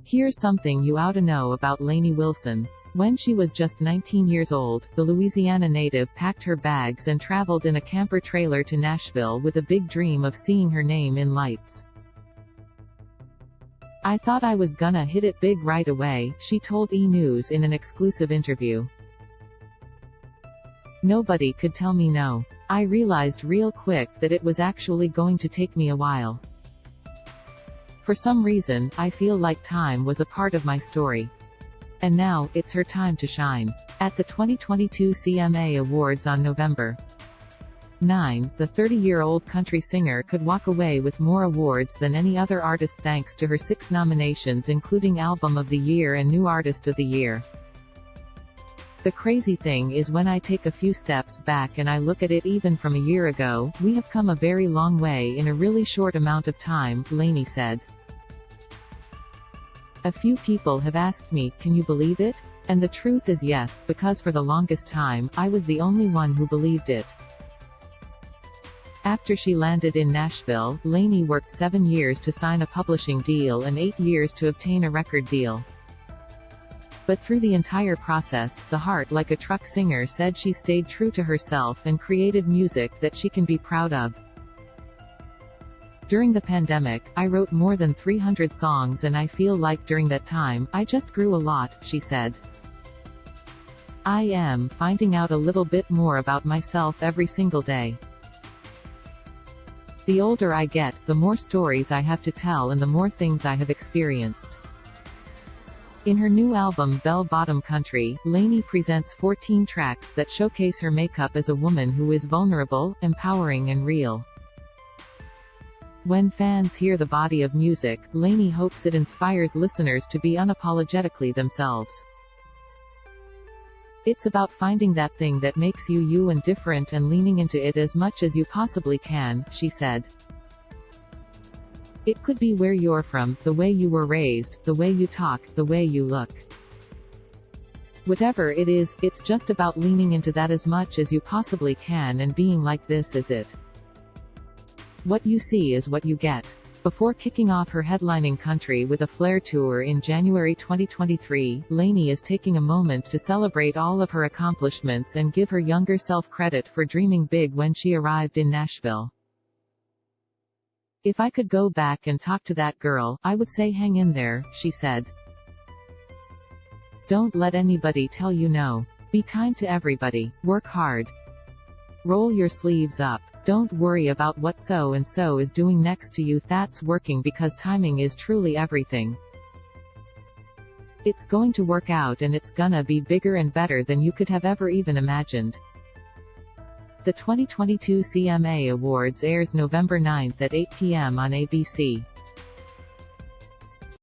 Here's something you ought to know about Lainey Wilson. When she was just 19 years old, the Louisiana native packed her bags and traveled in a camper trailer to Nashville with a big dream of seeing her name in lights. "I thought I was gonna hit it big right away," she told E! News in an exclusive interview. "Nobody could tell me no. I realized real quick that it was actually going to take me a while. For some reason, I feel like time was a part of my story. And now, it's her time to shine." At the 2022 CMA Awards on November 9, the 30-year-old country singer could walk away with more awards than any other artist thanks to her 6 nominations including Album of the Year and New Artist of the Year. "The crazy thing is when I take a few steps back and I look at it even from a year ago, we have come a very long way in a really short amount of time," Lainey said. "A few people have asked me, can you believe it? And the truth is yes, because for the longest time, I was the only one who believed it." After she landed in Nashville, Lainey worked 7 years to sign a publishing deal and 8 years to obtain a record deal. But through the entire process, the Heart Like a Truck singer said she stayed true to herself and created music that she can be proud of. "During the pandemic, I wrote more than 300 songs and I feel like during that time, I just grew a lot," she said. "I am finding out a little bit more about myself every single day. The older I get, the more stories I have to tell and the more things I have experienced." In her new album Bell Bottom Country, Lainey presents 14 tracks that showcase her makeup as a woman who is vulnerable, empowering and real. When fans hear the body of music, Lainey hopes it inspires listeners to be unapologetically themselves. "It's about finding that thing that makes you you and different and leaning into it as much as you possibly can," she said. "It could be where you're from, the way you were raised, the way you talk, the way you look. Whatever it is, it's just about leaning into that as much as you possibly can and being like this is it. What you see is what you get." Before kicking off her headlining Country with a Flair tour in January 2023, Lainey is taking a moment to celebrate all of her accomplishments and give her younger self credit for dreaming big when she arrived in Nashville. "If I could go back and talk to that girl, I would say hang in there," she said. "Don't let anybody tell you no. Be kind to everybody. Work hard. Roll your sleeves up. Don't worry about what so-and-so is doing next to you. That's working because timing is truly everything. It's going to work out and it's gonna be bigger and better than you could have ever even imagined." The 2022 CMA Awards airs November 9 at 8 p.m. on ABC.